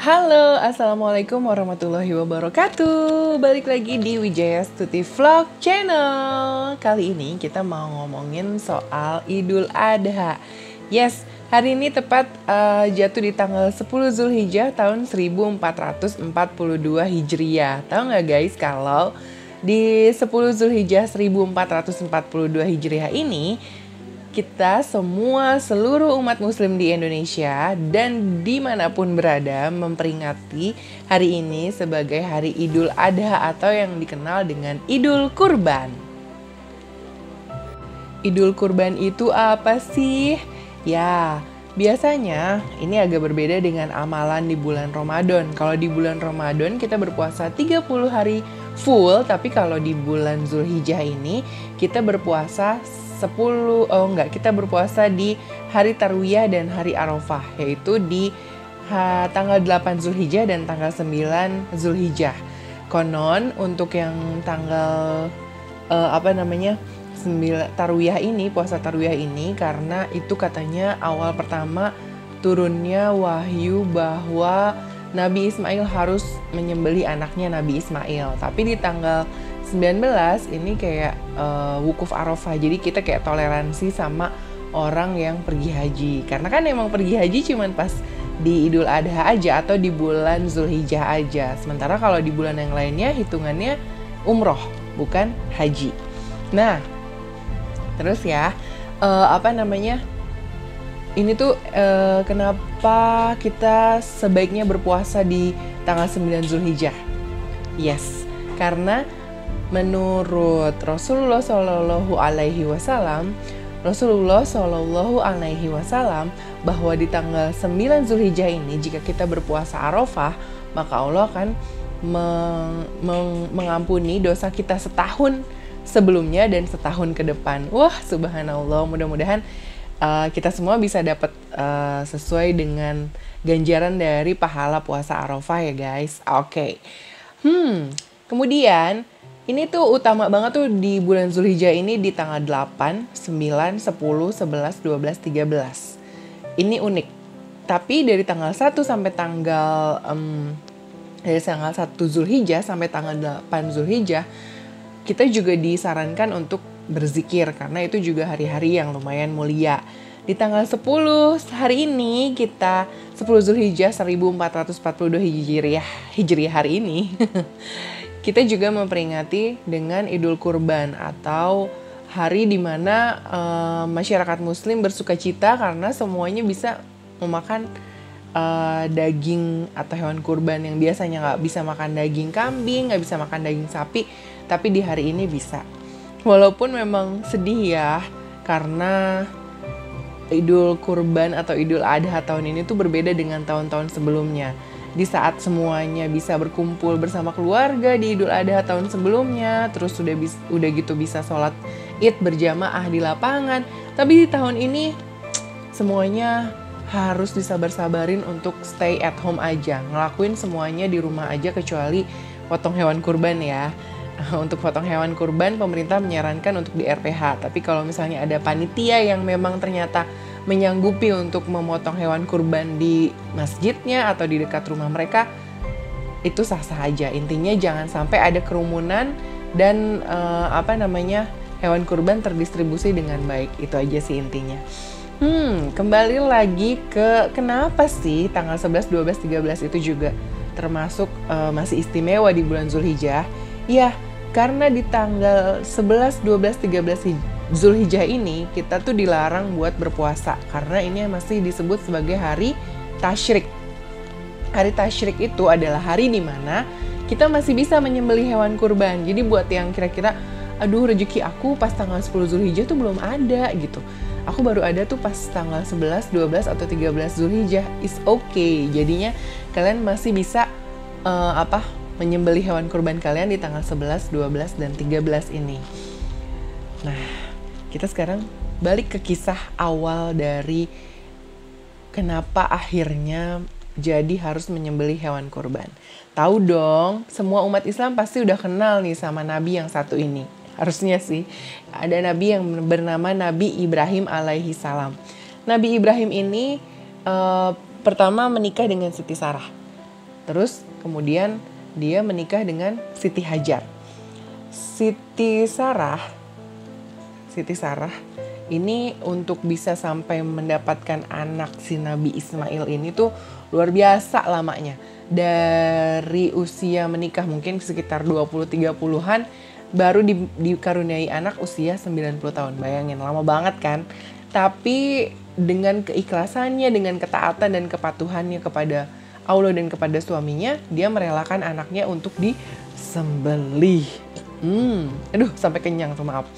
Halo, Assalamualaikum warahmatullahi wabarakatuh. Balik lagi di Wijaya Stuti Vlog Channel. Kali ini kita mau ngomongin soal Idul Adha. Yes, hari ini tepat jatuh di tanggal 10 Zulhijjah tahun 1442 Hijriah. Tahu nggak guys kalau di 10 Zulhijjah 1442 Hijriah ini kita semua seluruh umat muslim di Indonesia dan dimanapun berada memperingati hari ini sebagai hari Idul Adha atau yang dikenal dengan Idul Kurban. Idul Kurban itu apa sih? Ya, biasanya ini agak berbeda dengan amalan di bulan Ramadan. Kalau di bulan Ramadan kita berpuasa 30 hari full, tapi kalau di bulan Zulhijjah ini kita berpuasa kita berpuasa di hari Tarwiyah dan hari Arafah, yaitu di tanggal 8 Zulhijjah dan tanggal 9 Zulhijjah. Konon untuk yang tanggal Tarwiyah ini, puasa Tarwiyah ini karena itu katanya awal pertama turunnya wahyu bahwa Nabi Ismail harus menyembelih anaknya Nabi Ismail. Tapi di tanggal 19 ini kayak wukuf Arafah. Jadi kita kayak toleransi sama orang yang pergi haji. Karena kan emang pergi haji cuman pas di Idul Adha aja atau di bulan Zulhijjah aja. Sementara kalau di bulan yang lainnya hitungannya umroh, bukan haji. Nah, terus ya, ini tuh kenapa kita sebaiknya berpuasa di tanggal 9 Zulhijjah? Yes, karena menurut Rasulullah Shallallahu Alaihi Wasallam bahwa di tanggal 9 Zulhijjah ini jika kita berpuasa Arafah, maka Allah akan mengampuni dosa kita setahun sebelumnya dan setahun ke depan. Wah, subhanallah, mudah-mudahan kita semua bisa dapat sesuai dengan ganjaran dari pahala puasa Arafah ya guys. Oke. Kemudian ini tuh utama banget tuh di bulan Zulhijjah ini di tanggal 8, 9, 10, 11, 12, 13. Ini unik. Tapi dari tanggal 1 sampai tanggal 1 Zulhijjah sampai tanggal 8 Zulhijjah kita juga disarankan untuk berzikir karena itu juga hari-hari yang lumayan mulia. Di tanggal 10 hari ini kita 10 Zulhijjah 1442 Hijriah hari ini kita juga memperingati dengan Idul Kurban atau hari di mana masyarakat muslim bersukacita karena semuanya bisa memakan daging atau hewan kurban yang biasanya nggak bisa makan daging kambing, nggak bisa makan daging sapi, tapi di hari ini bisa. Walaupun memang sedih ya, karena Idul Kurban atau Idul Adha tahun ini tuh berbeda dengan tahun-tahun sebelumnya. Di saat semuanya bisa berkumpul bersama keluarga di Idul Adha tahun sebelumnya, terus udah gitu bisa sholat Id berjamaah di lapangan. Tapi di tahun ini semuanya harus disabar-sabarin untuk stay at home aja, ngelakuin semuanya di rumah aja kecuali potong hewan kurban ya. Untuk potong hewan kurban pemerintah menyarankan untuk di RPH. Tapi kalau misalnya ada panitia yang memang ternyata menyanggupi untuk memotong hewan kurban di masjidnya atau di dekat rumah mereka, itu sah-sah aja. Intinya jangan sampai ada kerumunan dan hewan kurban terdistribusi dengan baik. Itu aja sih intinya. Kembali lagi ke kenapa sih tanggal 11, 12, 13 itu juga termasuk masih istimewa di bulan Zulhijjah. Ya, karena di tanggal 11, 12, 13 Zulhijjah ini kita tuh dilarang buat berpuasa karena ini masih disebut sebagai hari tasyrik. Hari tasyrik itu adalah hari di mana kita masih bisa menyembelih hewan kurban. Jadi buat yang kira-kira aduh rezeki aku pas tanggal 10 Zulhijjah tuh belum ada gitu. Aku baru ada tuh pas tanggal 11, 12 atau 13 Zulhijjah. Is okay. Jadinya kalian masih bisa menyembelih hewan kurban kalian di tanggal 11, 12, dan 13 ini. Nah, kita sekarang balik ke kisah awal dari kenapa akhirnya jadi harus menyembelih hewan kurban. Tahu dong, semua umat Islam pasti udah kenal nih sama Nabi yang satu ini. Harusnya sih, ada Nabi yang bernama Nabi Ibrahim alaihi salam. Nabi Ibrahim ini pertama menikah dengan Siti Sarah. Terus kemudian dia menikah dengan Siti Hajar. Siti Sarah ini untuk bisa sampai mendapatkan anak si Nabi Ismail ini tuh luar biasa lamanya. Dari usia menikah mungkin sekitar 20-30-an baru dikaruniai anak usia 90 tahun. Bayangin, lama banget kan? Tapi dengan keikhlasannya, dengan ketaatan dan kepatuhannya kepada Allah dan kepada suaminya, dia merelakan anaknya untuk disembelih. Sampai kenyang tuh, maaf.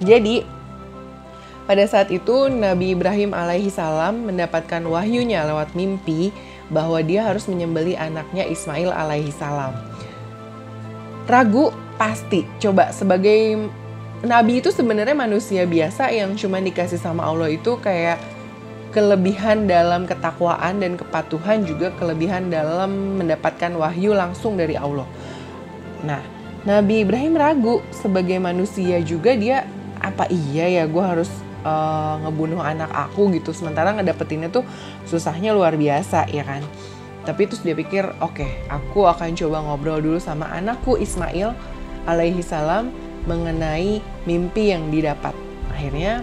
Jadi pada saat itu Nabi Ibrahim alaihi salam mendapatkan wahyunya lewat mimpi bahwa dia harus menyembelih anaknya Ismail alaihi salam. Ragu? Pasti. Coba, sebagai Nabi itu sebenarnya manusia biasa yang cuma dikasih sama Allah itu kayak kelebihan dalam ketakwaan dan kepatuhan, juga kelebihan dalam mendapatkan wahyu langsung dari Allah. Nah, Nabi Ibrahim ragu sebagai manusia juga, dia apa iya ya gue harus ngebunuh anak aku gitu, sementara ngedapetinnya tuh susahnya luar biasa ya kan. Tapi terus dia pikir, oke, aku akan coba ngobrol dulu sama anakku Ismail alaihi salam mengenai mimpi yang didapat. Akhirnya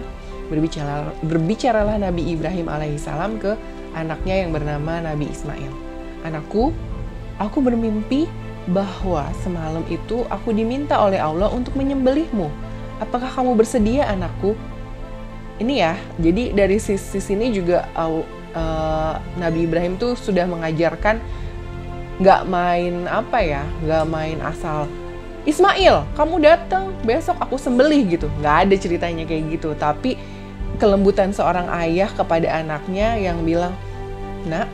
berbicaralah Nabi Ibrahim alaihi salam ke anaknya yang bernama Nabi Ismail. Anakku, aku bermimpi bahwa semalam itu aku diminta oleh Allah untuk menyembelihmu. Apakah kamu bersedia, anakku? Ini ya, jadi dari sisi sini juga Nabi Ibrahim tuh sudah mengajarkan gak main gak main asal Ismail, kamu datang, besok aku sembelih gitu. Gak ada ceritanya kayak gitu. Tapi kelembutan seorang ayah kepada anaknya yang bilang, nak,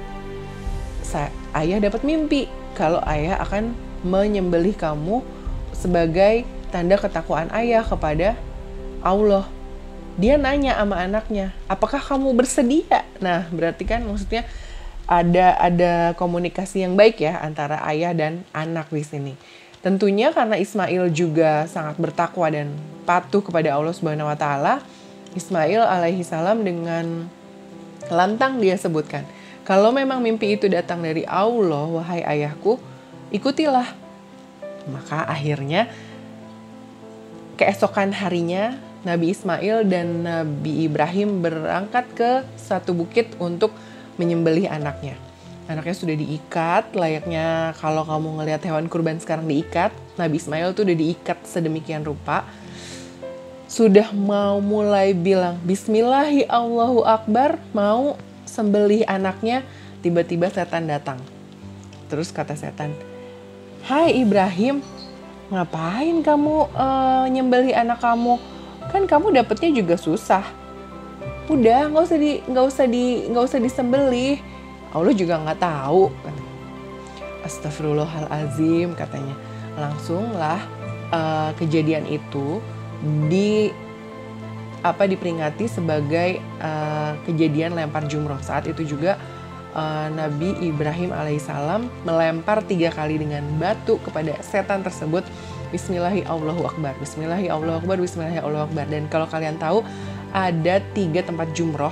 ayah dapat mimpi kalau ayah akan menyembelih kamu sebagai tanda ketakwaan ayah kepada Allah. Dia nanya sama anaknya, apakah kamu bersedia? Nah, berarti kan maksudnya ada komunikasi yang baik ya antara ayah dan anak di sini. Tentunya karena Ismail juga sangat bertakwa dan patuh kepada Allah Subhanahu wa taala, Ismail alaihi salam dengan lantang dia sebutkan, kalau memang mimpi itu datang dari Allah, wahai ayahku, ikutilah. Maka akhirnya keesokan harinya Nabi Ismail dan Nabi Ibrahim berangkat ke satu bukit untuk menyembelih anaknya. Anaknya sudah diikat, layaknya kalau kamu ngelihat hewan kurban sekarang diikat. Nabi Ismail tuh udah diikat sedemikian rupa. Sudah mau mulai bilang Bismillahi Allahu Akbar, mau sembelih anaknya, tiba-tiba setan datang. Terus kata setan, hai Ibrahim, ngapain kamu nyembelih anak kamu? Kan kamu dapetnya juga susah. Udah, nggak usah disembelih. Allah juga nggak tahu. Astagfirullahalazim, katanya. Langsunglah kejadian itu diperingati sebagai kejadian lempar jumroh. Saat itu juga Nabi Ibrahim alaihissalam melempar 3 kali dengan batu kepada setan tersebut. Bismillahi Allahu Akbar, Bismillahi Allahu Akbar, Bismillahi Allahu Akbar. Dan kalau kalian tahu ada 3 tempat jumroh,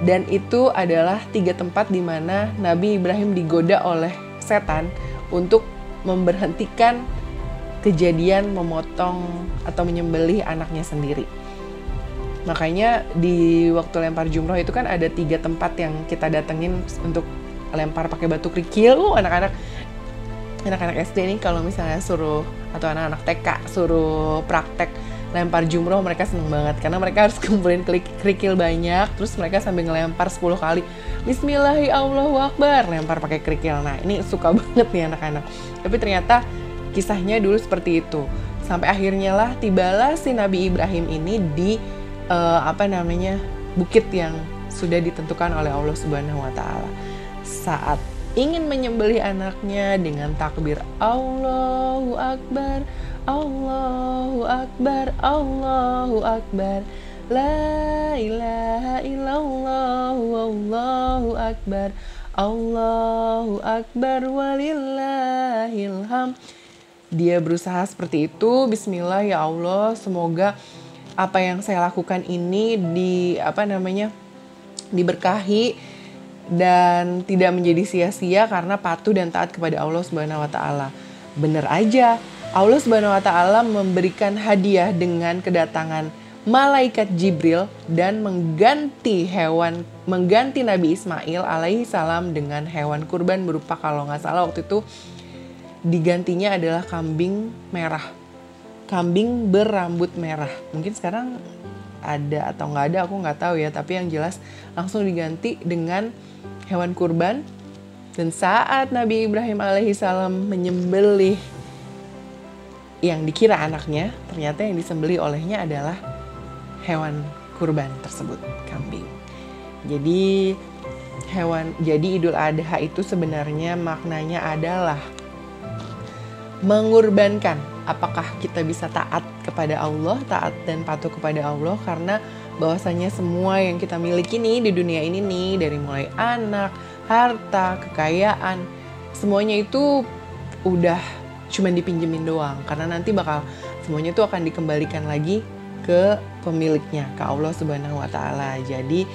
dan itu adalah 3 tempat di mana Nabi Ibrahim digoda oleh setan untuk memberhentikan kejadian memotong atau menyembelih anaknya sendiri. Makanya di waktu lempar jumroh itu kan ada 3 tempat yang kita datengin untuk lempar pakai batu kerikil. Anak-anak SD nih kalau misalnya suruh, atau anak-anak TK suruh praktek lempar jumroh, mereka seneng banget karena mereka harus kumpulin kerikil banyak, terus mereka sambil ngelempar 10 kali Bismillahi Allahu Akbar, lempar pakai kerikil. Nah, ini suka banget nih anak-anak. Tapi ternyata kisahnya dulu seperti itu. Sampai akhirnya lah tibalah si Nabi Ibrahim ini di bukit yang sudah ditentukan oleh Allah Subhanahu wa taala. Saat ingin menyembelih anaknya dengan takbir Allahu Akbar, Allahu Akbar, Allahu Akbar, La ilaha illallah, Allahu Akbar, Allahu Akbar, walillahilham. Dia berusaha seperti itu. Bismillah ya Allah, semoga apa yang saya lakukan ini diberkahi dan tidak menjadi sia-sia karena patuh dan taat kepada Allah Subhanahu wa taala. Bener aja, Allah Subhanahu wa taala memberikan hadiah dengan kedatangan malaikat Jibril dan mengganti Nabi Ismail alaihi salam dengan hewan kurban berupa, kalau nggak salah waktu itu digantinya adalah kambing merah. Kambing berambut merah. Mungkin sekarang ada atau nggak ada, aku nggak tahu ya. Tapi yang jelas langsung diganti dengan hewan kurban. Dan saat Nabi Ibrahim alaihissalam menyembelih yang dikira anaknya, ternyata yang disembelih olehnya adalah hewan kurban tersebut, kambing. Jadi Idul Adha itu sebenarnya maknanya adalah mengorbankan. Apakah kita bisa taat kepada Allah, taat dan patuh kepada Allah, karena bahwasanya semua yang kita miliki nih di dunia ini nih, dari mulai anak, harta, kekayaan, semuanya itu udah cuman dipinjemin doang, karena nanti bakal semuanya itu akan dikembalikan lagi ke pemiliknya, ke Allah Subhanahu wa taala. Jadi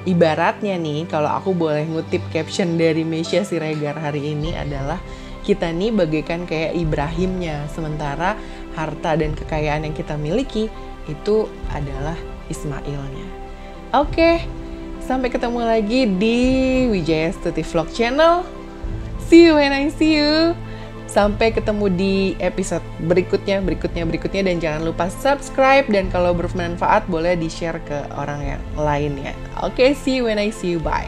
ibaratnya nih, kalau aku boleh ngutip caption dari Meisya Siregar hari ini adalah, kita nih bagaikan kayak Ibrahimnya, sementara harta dan kekayaan yang kita miliki itu adalah Ismailnya. Oke, sampai ketemu lagi di Wijaya Stuti Vlog Channel. See you when I see you. Sampai ketemu di episode berikutnya, dan jangan lupa subscribe, dan kalau bermanfaat boleh di-share ke orang yang lain ya. Oke, see you when I see you, bye.